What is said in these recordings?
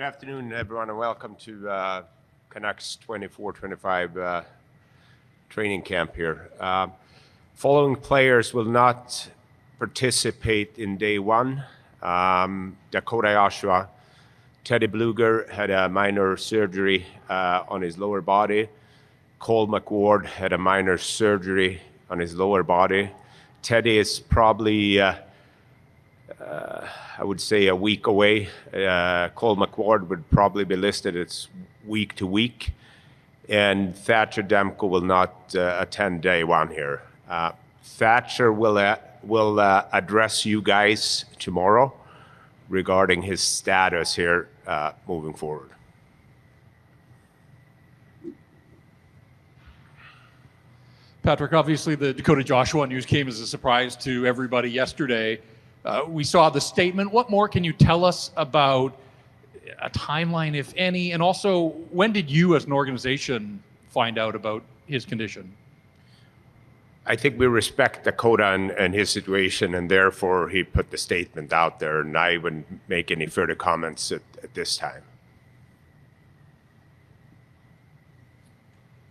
Good afternoon, everyone, and welcome to Canucks 24-25 training camp here. Following players will not participate in day one. Dakota Joshua, Teddy Bluger had a minor surgery on his lower body. Cole McWard had a minor surgery on his lower body. Teddy is probably I would say a week away. Cole McWard would probably be listed as week to week. And Thatcher Demko will not attend day one here. Thatcher will address you guys tomorrow regarding his status here moving forward. Patrik, obviously the Dakota Joshua news came as a surprise to everybody yesterday. We saw the statement. What more can you tell us about a timeline, if any? And also, when did you as an organization find out about his condition? I think we respect Dakota and his situation, and therefore he put the statement out there, and I wouldn't make any further comments at this time.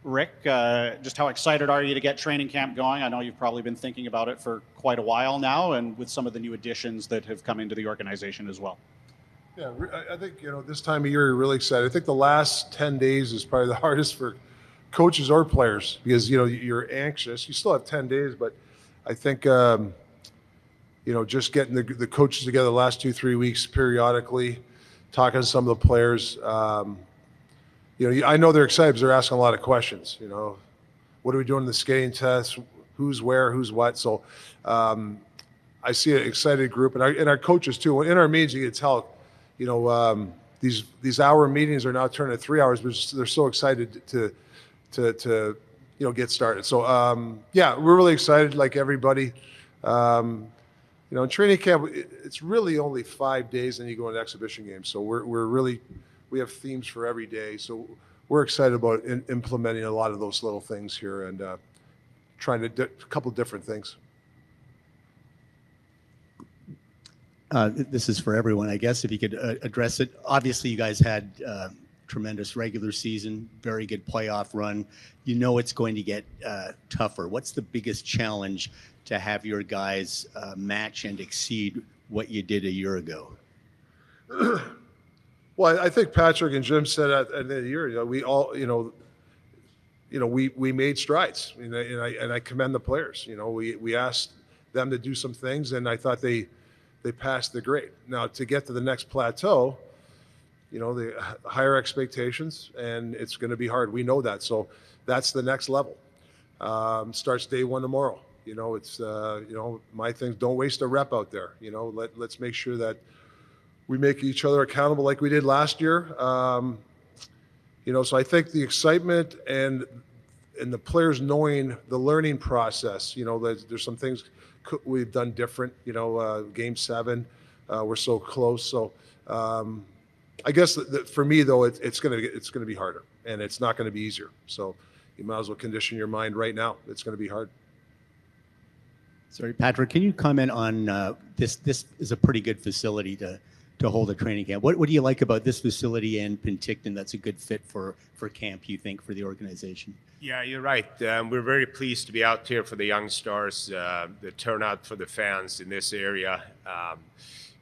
Rick, just how excited are you to get training camp going? I know you've probably been thinking about it for quite a while now, and with some of the new additions that have come into the organization as well. Yeah, I think, this time of year, you're really excited. I think the last 10 days is probably the hardest for coaches or players because, you're anxious. You still have 10 days, but I think, just getting the coaches together the last 2-3 weeks periodically, talking to some of the players, I know they're excited because they're asking a lot of questions. What are we doing in the skating test? Who's where? Who's what? So I see an excited group, and our coaches too. In our meetings, you can tell, these hour meetings are now turning to 3 hours, but they're so excited to get started. So we're really excited, like everybody. In training camp, it's really only 5 days, and you go into exhibition games. So we have themes for every day, so we're excited about implementing a lot of those little things here and trying to a couple different things. This is for everyone, I guess, if you could address it. Obviously, you guys had tremendous regular season, very good playoff run. You know it's going to get tougher. What's the biggest challenge to have your guys match and exceed what you did a year ago? Well, I think Patrik and Jim said at the end of the year, we all, we made strides, and I commend the players. We asked them to do some things, and I thought they passed the grade. Now to get to the next plateau, the higher expectations, and it's going to be hard. We know that, so that's the next level. Starts day one tomorrow. It's my thing. Don't waste a rep out there. Let's make sure that we make each other accountable like we did last year. So I think the excitement and the players knowing the learning process, there's some things we've done different, game 7, we're so close. So I guess that for me though, it's going to be harder, and it's not going to be easier. So you might as well condition your mind right now. It's going to be hard. Sorry, Patrik, can you comment on this? This is a pretty good facility to hold a training camp. What do you like about this facility and Penticton that's a good fit for camp, you think, for the organization? Yeah, you're right. We're very pleased to be out here for the young stars, the turnout for the fans in this area.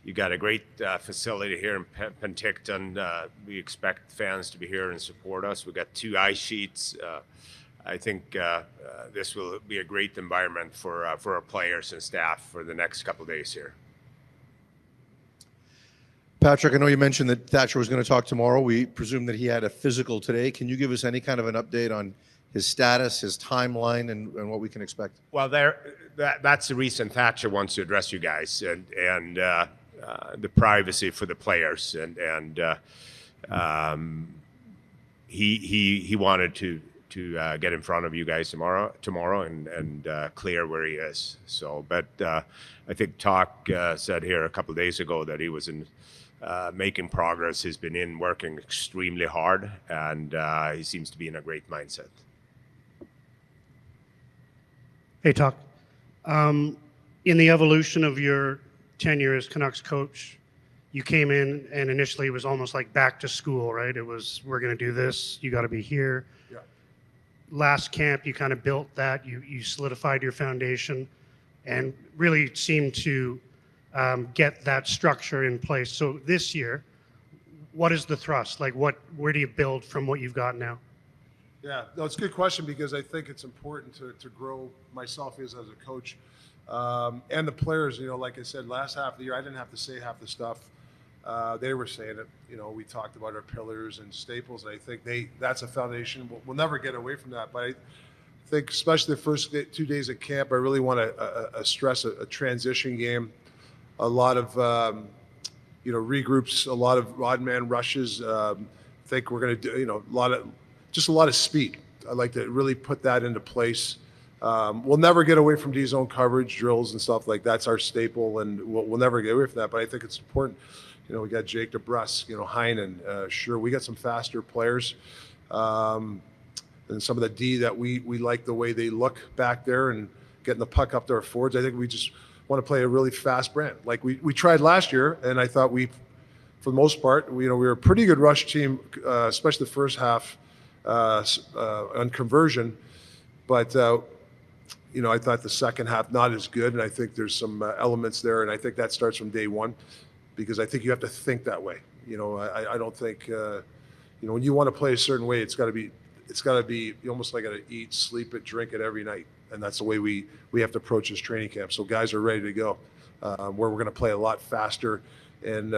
You got a great facility here in Penticton. We expect fans to be here and support us. We got 2 ice sheets. I think this will be a great environment for our players and staff for the next couple of days here. Patrik, I know you mentioned that Thatcher was going to talk tomorrow. We presume that he had a physical today. Can you give us any kind of an update on his status, his timeline, and what we can expect? Well, that's the reason Thatcher wants to address you guys and the privacy for the players. And he wanted to get in front of you guys tomorrow and clear where he is. So, but I think Talk said here a couple of days ago that he was making progress. He's been working extremely hard, and he seems to be in a great mindset. Hey, Talk. In the evolution of your tenure as Canucks coach, you came in and initially it was almost like back to school, right? It was, we're going to do this. You got to be here. Yeah. Last camp, you kind of built that. You solidified your foundation and really seemed to get that structure in place. So this year, what is the thrust? Like where do you build from what you've got now? Yeah, no, it's a good question because I think it's important to grow myself as a coach and the players. You know, like I said, last half of the year, I didn't have to say half the stuff. They were saying it. You know, we talked about our pillars and staples, and I think that's a foundation. We'll never get away from that. But I think, especially the first 2 days at camp, I really want to stress a transition game, a lot of regroups, a lot of odd man rushes. I think we're going to do a lot of speed. I'd like to really put that into place. We'll never get away from D-zone coverage, drills, and stuff like that. That's our staple, and we'll never get away from that. But I think it's important. You know, we got Jake DeBrusk, Heinen. Sure, we got some faster players. And some of the D that we like the way they look back there and getting the puck up to our forwards. I think we just want to play a really fast brand. Like we tried last year, and I thought for the most part, we were a pretty good rush team, especially the first half on conversion. But, I thought the second half not as good, and I think there's some elements there, and I think that starts from day one because I think you have to think that way. I don't think, when you want to play a certain way, it's got to be you almost like got to eat, sleep it, drink it every night. And that's the way we have to approach this training camp. So guys are ready to go, where we're going to play a lot faster. And,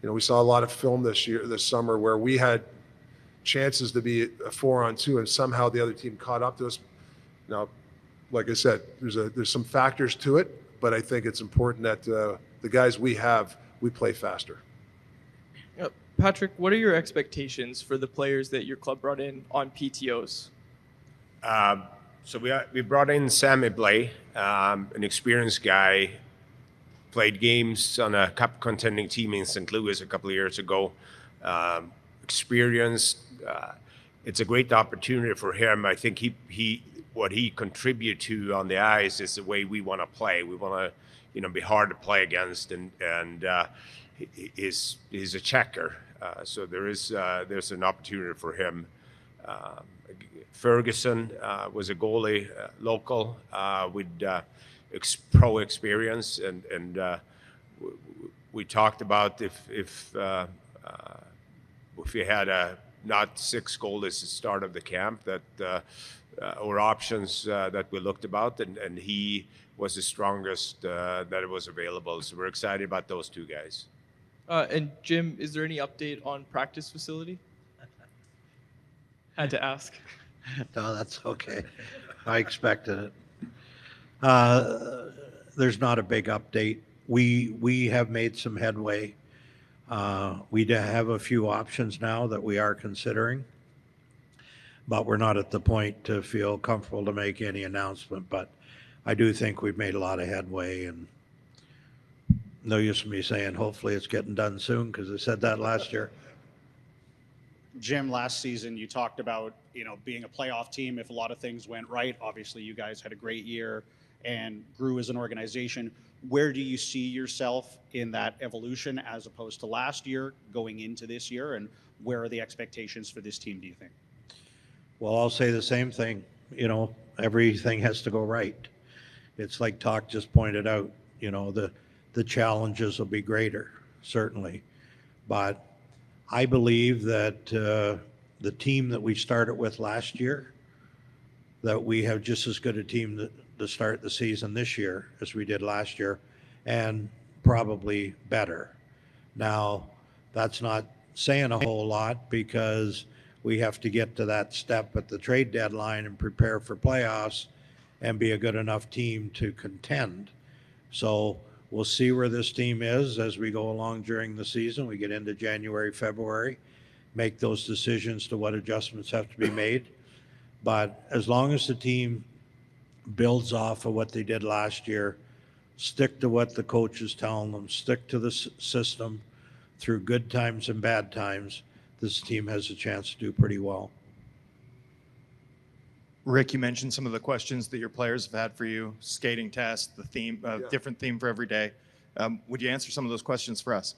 we saw a lot of film this summer where we had chances to be a 4-on-2 and somehow the other team caught up to us. Now, like I said, there's some factors to it, but I think it's important that the guys we play faster. Patrik, what are your expectations for the players that your club brought in on PTOs? So we brought in Sammy Blay, an experienced guy, played games on a cup contending team in St. Louis a couple of years ago. Experienced. It's a great opportunity for him. I think what he contributes to on the ice is the way we want to play. We want to, be hard to play against, and he's a checker. So there's an opportunity for him. Ferguson was a goalie, local, with pro experience, and we talked about if we had not 6 goalies at the start of the camp that or options that we looked about, and he was the strongest that it was available. So we're excited about those 2 guys. And Jim, is there any update on practice facility? Had to ask. No, that's okay. I expected it. There's not a big update. We have made some headway. We have a few options now that we are considering, but we're not at the point to feel comfortable to make any announcement. But I do think we've made a lot of headway, and no use in me saying hopefully it's getting done soon because I said that last year. Jim, last season you talked about, being a playoff team if a lot of things went right. Obviously, you guys had a great year and grew as an organization. Where do you see yourself in that evolution as opposed to last year going into this year, and where are the expectations for this team, do you think? Well, I'll say the same thing. Everything has to go right. It's like Tocchet just pointed out, the challenges will be greater, certainly. But I believe that the team that we started with last year, that we have just as good a team to start the season this year as we did last year, and probably better. Now, that's not saying a whole lot because we have to get to that step at the trade deadline and prepare for playoffs and be a good enough team to contend. So we'll see where this team is as we go along during the season. We get into January, February, make those decisions to what adjustments have to be made. But as long as the team builds off of what they did last year, stick to what the coach is telling them, stick to the system through good times and bad times, this team has a chance to do pretty well. Rick, you mentioned some of the questions that your players have had for you, skating test, the theme, different theme for every day. Would you answer some of those questions for us?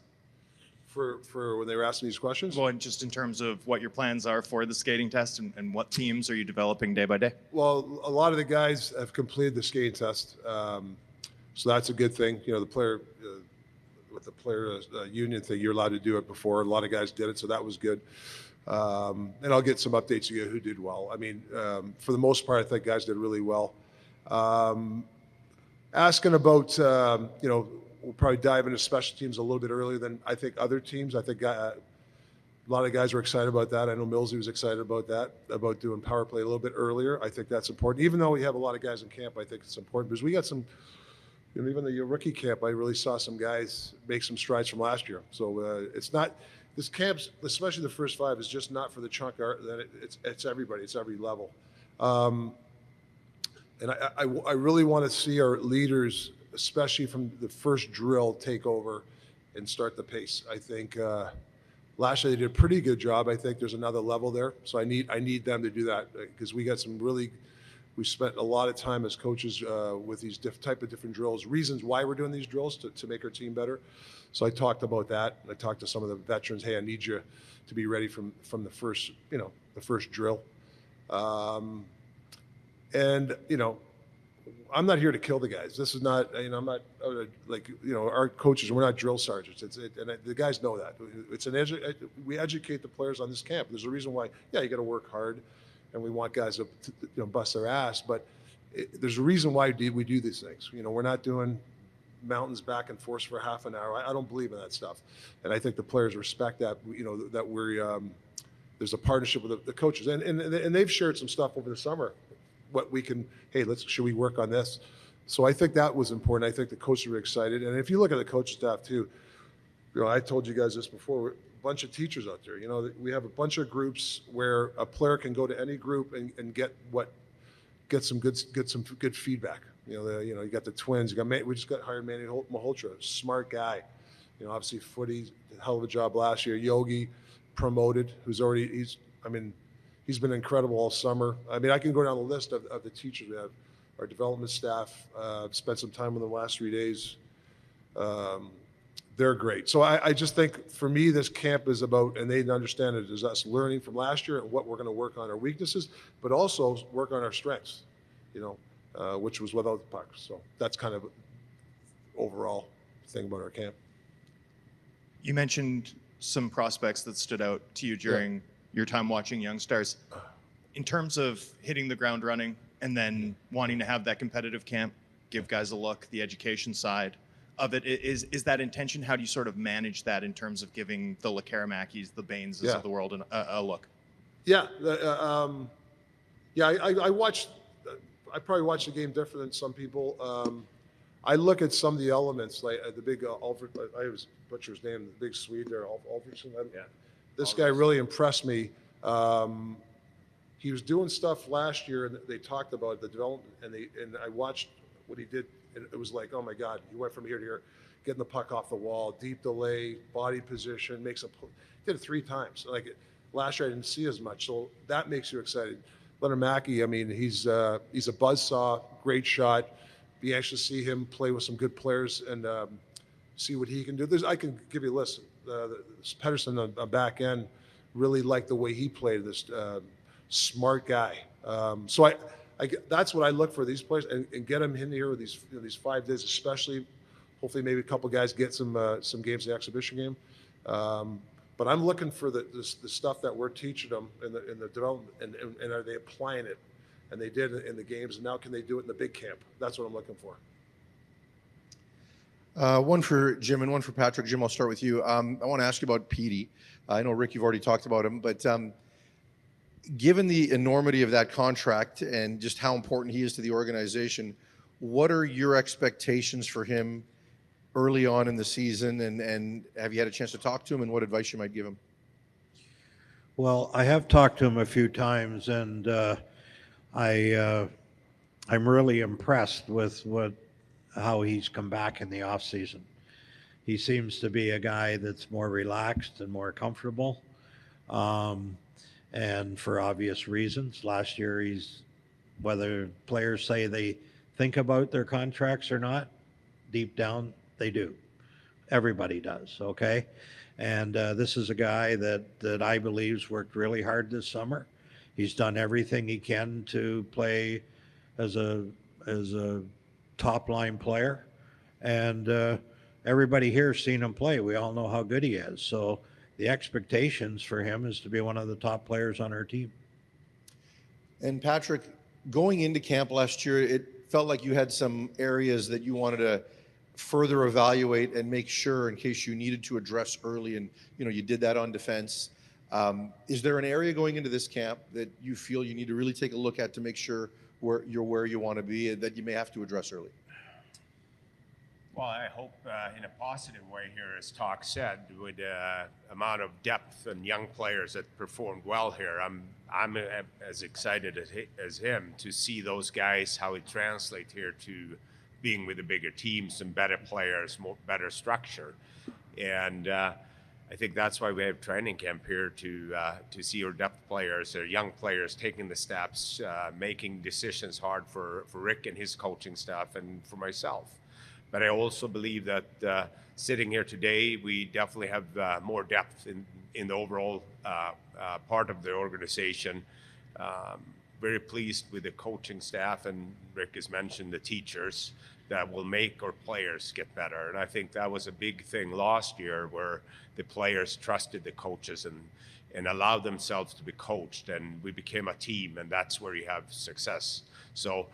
For when they were asking these questions? Well, and just in terms of what your plans are for the skating test and what teams are you developing day by day? Well, a lot of the guys have completed the skating test, so that's a good thing. You know, the player with the player union thing, you're allowed to do it before. A lot of guys did it, so that was good. And I'll get some updates again who did well. I mean, for the most part, I think guys did really well. Asking about, you know, we'll probably dive into special teams a little bit earlier than I think other teams. I think a lot of guys were excited about that. I know Millsy was excited about that, about doing power play a little bit earlier. I think that's important. Even though we have a lot of guys in camp, I think it's important because we got some, you know, even the rookie camp, I really saw some guys make some strides from last year. So it's not, this camp, especially the first 5, is just not for the chunk. It's everybody. It's every level. And I really want to see our leaders, especially from the first drill, take over and start the pace. I think last year they did a pretty good job. I think there's another level there. So I need them to do that because we got some really, we spent a lot of time as coaches with these type of different drills, reasons why we're doing these drills to make our team better. So I talked about that. I talked to some of the veterans. Hey, I need you to be ready from the first, you know, the first drill. And, you know, I'm not here to kill the guys. This is not, you know, I'm not like, you know, our coaches, we're not drill sergeants. And the guys know that. It's we educate the players on this camp. There's a reason why, yeah, you got to work hard and we want guys to you know, bust their ass, but there's a reason why we do these things. You know, we're not doing mountains back and forth for half an hour. I don't believe in that stuff. And I think the players respect that, you know, that we're, there's a partnership with the coaches and they've shared some stuff over the summer. What we can, hey, should we work on this? So I think that was important. I think the coaches were excited. And if you look at the coaching staff too, you know, I told you guys this before, a bunch of teachers out there, you know, we have a bunch of groups where a player can go to any group and get some good feedback. You know, you got the Twins, we just got hired Manny Malhotra, smart guy. You know, obviously footy, hell of a job last year. Yogi promoted, he's been incredible all summer. I mean, I can go down the list of the teachers we have. Our development staff, spent some time with them the last 3 days. They're great. So I just think for me, this camp is about, and they understand it, is us learning from last year and what we're going to work on our weaknesses, but also work on our strengths, you know, which was without the puck. So that's kind of overall thing about our camp. You mentioned some prospects that stood out to you during your time watching Young Stars. In terms of hitting the ground running and then wanting to have that competitive camp, give guys a look, the education side of it, is that intention? How do you sort of manage that in terms of giving the LeCaramakis, the Baineses of the world a look? Yeah. I watched, I probably watched the game different than some people. I look at some of the elements, like the big Alfred, I always butcher his name, the big Swede there, Alfredson. Yeah. This guy really impressed me. He was doing stuff last year, and they talked about the development, and I watched what he did, and it was like, oh my God, he went from here to here, getting the puck off the wall, deep delay, body position, did it 3 times. Like last year, I didn't see as much, so that makes you excited. Leonard Mackey, I mean, he's a buzzsaw, great shot. Be anxious to see him play with some good players and see what he can do. I can give you a list. Pedersen on back end, really liked the way he played. This smart guy. So that's what I look for these players and get them in here with these 5 days, especially. Hopefully, maybe a couple guys get some games in the exhibition game. But I'm looking for the stuff that we're teaching them in the development, and are they applying it? And they did in the games, and now can they do it in the big camp? That's what I'm looking for. One for Jim and one for Patrik. Jim, I'll start with you. I want to ask you about Petey. I know, Rick, you've already talked about him, but given the enormity of that contract and just how important he is to the organization, what are your expectations for him early on in the season, and have you had a chance to talk to him, and what advice you might give him? Well, I have talked to him a few times, and I'm really impressed with how he's come back in the off season. He seems to be a guy that's more relaxed and more comfortable, and for obvious reasons. Last year, whether players say they think about their contracts or not, deep down they do. Everybody does, okay? And this is a guy that I believe's worked really hard this summer. He's done everything he can to play as a top line player, and everybody here's seen him play. We all know how good he is. So the expectations for him is to be one of the top players on our team. And Patrik, going into camp last year, it felt like you had some areas that you wanted to further evaluate and make sure in case you needed to address early, and you did that on defense. Is there an area going into this camp that you feel you need to really take a look at to make sure where you want to be and that you may have to address early? Well, I hope in a positive way here, as Toc said, with the amount of depth and young players that performed well here, I'm as excited as him to see those guys, how it translates here to being with the bigger teams and better players, better structure. And I think that's why we have training camp here to see our depth players, our young players taking the steps, making decisions hard for Rick and his coaching staff and for myself. But I also believe that sitting here today, we definitely have more depth in the overall part of the organization. Very pleased with the coaching staff, and Rick has mentioned the teachers that will make our players get better. And I think that was a big thing last year, where the players trusted the coaches and allowed themselves to be coached, and we became a team, and that's where you have success. So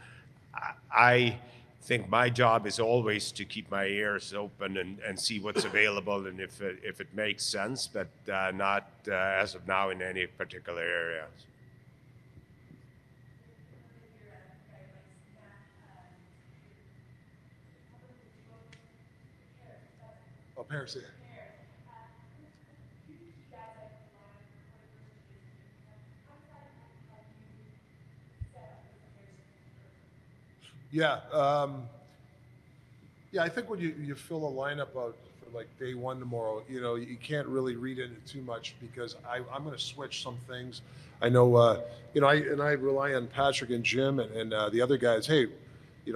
I think my job is always to keep my ears open and see what's available, and if it makes sense, but not as of now in any particular area. Oh, Paris, yeah. Yeah, I think when you fill a lineup out for like day one tomorrow, you can't really read into too much, because I'm going to switch some things. I know, I rely on Patrik and Jim and the other guys. Hey,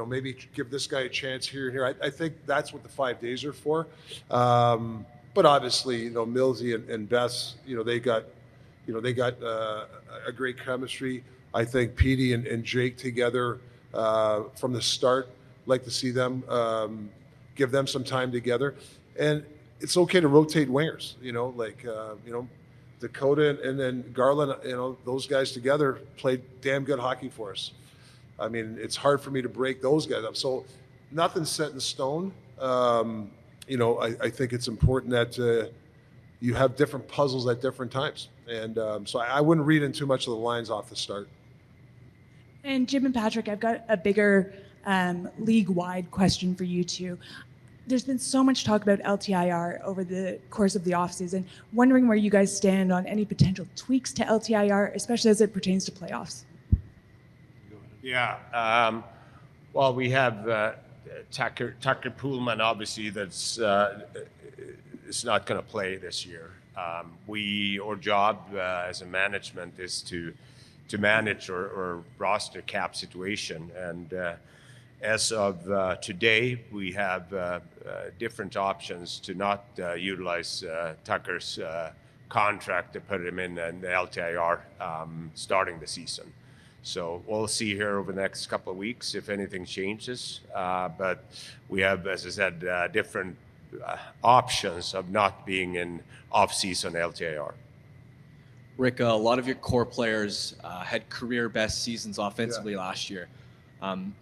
maybe give this guy a chance here and here. I think that's what the 5 days are for. But obviously, Millsy and Bess, they got a great chemistry. I think Petey and Jake together from the start. Like to see them, give them some time together, and it's okay to rotate wingers. Dakota and then Garland. Those guys together played damn good hockey for us. I mean, it's hard for me to break those guys up. So nothing's set in stone. I think it's important that you have different puzzles at different times, and so I wouldn't read in too much of the lines off the start. And Jim and Patrik, I've got a bigger league-wide question for you two. There's been so much talk about LTIR over the course of the offseason. Wondering where you guys stand on any potential tweaks to LTIR, especially as it pertains to playoffs. Yeah. Well, we have Tucker Poolman, obviously, that's is not going to play this year. Our job as a management is to manage our roster cap situation. And as of today, we have different options to not utilize Tucker's contract to put him in the LTIR starting the season. So we'll see here over the next couple of weeks if anything changes. But we have, as I said, different options of not being in off-season LTIR. Rick, a lot of your core players had career best seasons offensively last year.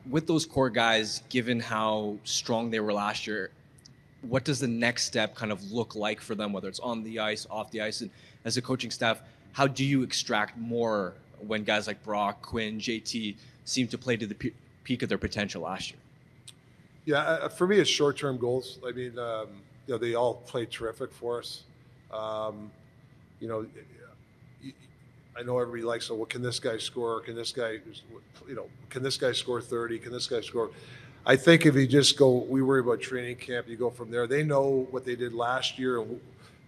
With those core guys, given how strong they were last year, what does the next step kind of look like for them, whether it's on the ice, off the ice? And as a coaching staff, how do you extract more when guys like Brock, Quinn, JT seem to play to the peak of their potential last year? Yeah, for me, it's short-term goals. I mean, they all played terrific for us. I know everybody likes, well, can this guy score? Can this guy, can this guy score 30? Can this guy score? I think if you just go, we worry about training camp, you go from there. They know what they did last year, and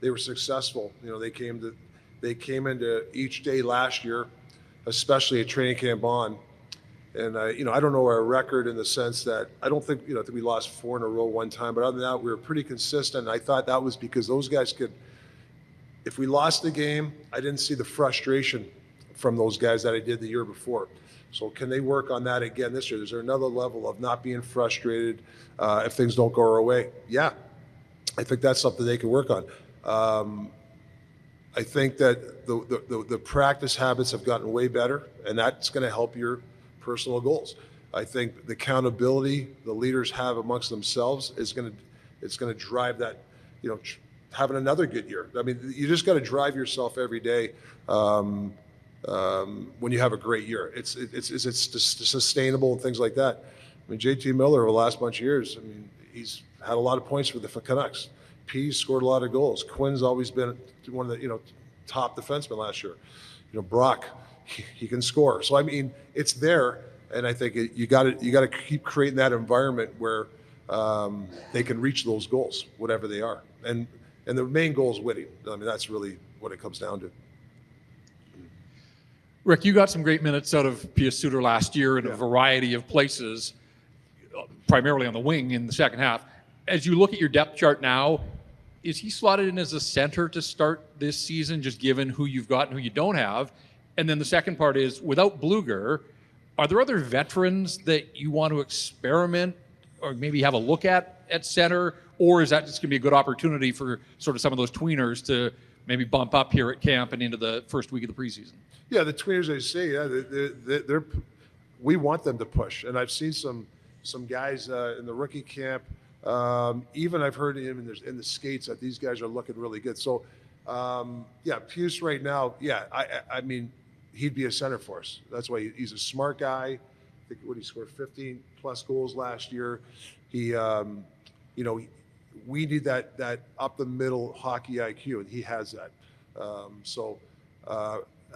they were successful. They came into each day last year, especially at training camp on, And I don't know our record in the sense that I don't think, I think we lost 4 in a row one time, but other than that, we were pretty consistent. I thought that was because those guys could, if we lost the game, I didn't see the frustration from those guys that I did the year before. So can they work on that again this year? Is there another level of not being frustrated if things don't go our way? Yeah, I think that's something they can work on. I think that the practice habits have gotten way better, and that's going to help your personal goals. I think the accountability the leaders have amongst themselves is going to drive that, having another good year. I mean, you just got to drive yourself every day when you have a great year. It's sustainable and things like that. I mean, JT Miller over the last bunch of years, I mean, he's had a lot of points for the Canucks. P scored a lot of goals. Quinn's always been one of the top defensemen last year. Brock, he can score. So I mean, it's there, and I think you got to keep creating that environment where they can reach those goals, whatever they are. And the main goal is winning. I mean, that's really what it comes down to. Rick, you got some great minutes out of Pius Suter last year in a variety of places, primarily on the wing in the second half. As you look at your depth chart now, is he slotted in as a center to start this season, just given who you've got and who you don't have? And then the second part is, without Bluger, are there other veterans that you want to experiment or maybe have a look at center? Or is that just going to be a good opportunity for sort of some of those tweeners to maybe bump up here at camp and into the first week of the preseason? Yeah, the tweeners, I say, they're we want them to push. And I've seen some guys in the rookie camp. Even I've heard him in the skates that these guys are looking really good. So, Pius right now, I mean, he'd be a center for us. That's why he's a smart guy. I think he scored 15 plus goals last year. He, we need that up the middle hockey IQ, and he has that.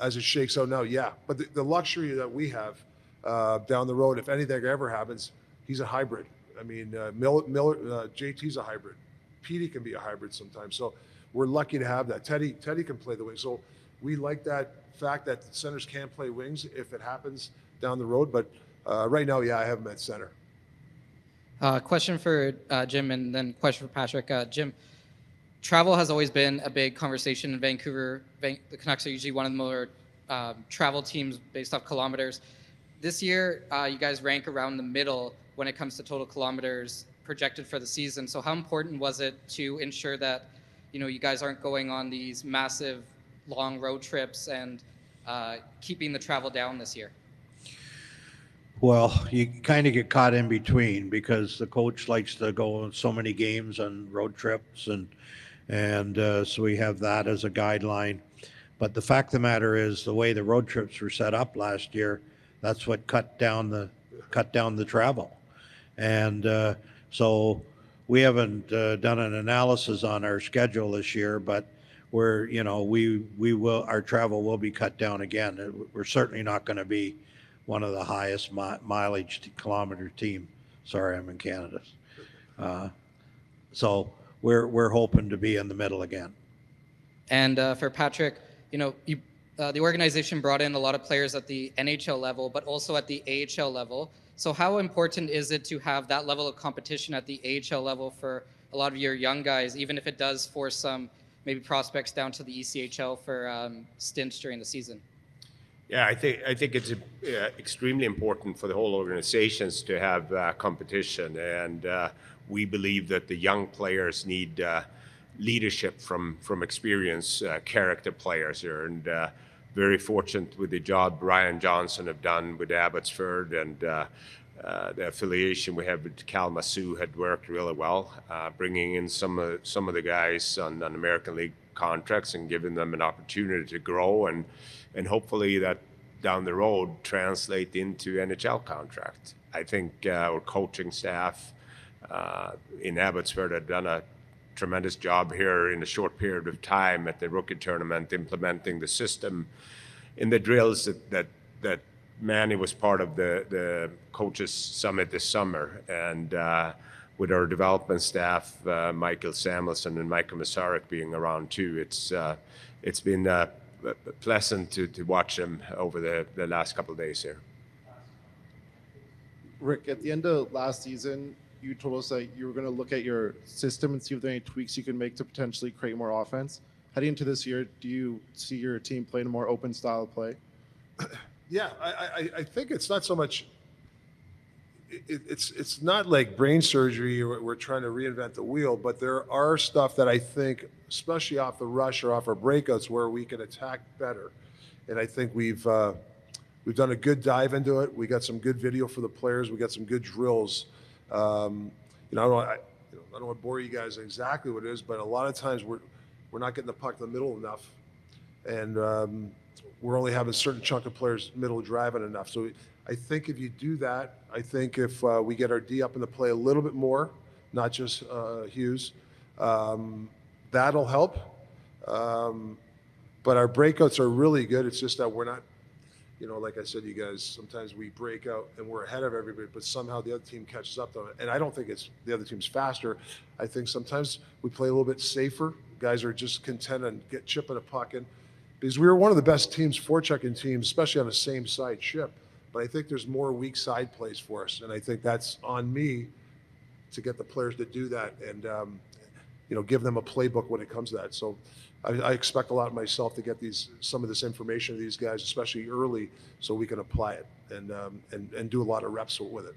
As it shakes out now, but the luxury that we have down the road, if anything ever happens, he's a hybrid. I mean, JT's a hybrid. Petey can be a hybrid sometimes. So we're lucky to have that. Teddy can play the wing. So we like that fact that centers can play wings if it happens down the road. But right now, I have him at center. Question for Jim, and then question for Patrik. Jim, travel has always been a big conversation in Vancouver. The Canucks are usually one of the more travel teams based off kilometers. This year, you guys rank around the middle when it comes to total kilometers projected for the season. So how important was it to ensure that, you guys aren't going on these massive long road trips and keeping the travel down this year? Well, you kind of get caught in between because the coach likes to go on so many games and road trips, and so we have that as a guideline. But the fact of the matter is, the way the road trips were set up last year, that's what cut down the travel. And so we haven't done an analysis on our schedule this year, but our travel will be cut down again. We're certainly not going to be one of the highest mileage kilometer team. Sorry, I'm in Canada. So we're hoping to be in the middle again. And for Patrik, the organization brought in a lot of players at the NHL level, but also at the AHL level. So how important is it to have that level of competition at the AHL level for a lot of your young guys, even if it does force some maybe prospects down to the ECHL for stints during the season? Yeah, I think it's extremely important for the whole organizations to have competition, and we believe that the young players need leadership from experience, character players here, and very fortunate with the job Brian Johnson have done with Abbotsford, and the affiliation we have with Kalamazoo had worked really well, bringing in some of the guys on American League contracts and giving them an opportunity to grow, and hopefully that down the road translate into NHL contract. I think our coaching staff in Abbotsford had done a tremendous job here in a short period of time at the rookie tournament, implementing the system in the drills that Manny was part of the coaches summit this summer, and with our development staff, Michael Samuelson and Michael Masaryk being around too, it's been pleasant to watch them over the last couple of days here. Rick, at the end of last season, you told us that you were going to look at your system and see if there are any tweaks you can make to potentially create more offense. Heading into this year, do you see your team playing a more open style of play? Yeah, I think it's not so much. It's not like brain surgery or we're trying to reinvent the wheel, but there are stuff that I think, especially off the rush or off our breakouts, where we can attack better. And I think we've done a good dive into it. We got some good video for the players. We got some good drills. You know, I don't want to bore you guys exactly what it is, but a lot of times we're not getting the puck in the middle enough, and we're only having a certain chunk of players middle driving enough. So I think if you do that, I think if we get our D up in the play a little bit more, not just Hughes, that'll help. But our breakouts are really good. It's just that we're not, you know, like I said, you guys, sometimes we break out and we're ahead of everybody, but somehow the other team catches up to it. And I don't think it's the other team's faster. I think sometimes we play a little bit safer. Guys are just content and get chipping a puck in. Because we were one of the best teams, forechecking teams, especially on the same side ship. But I think there's more weak side plays for us. And I think that's on me to get the players to do that and, you know, give them a playbook when it comes to that. So I expect a lot of myself to get some of this information to these guys, especially early, so we can apply it and do a lot of reps with it.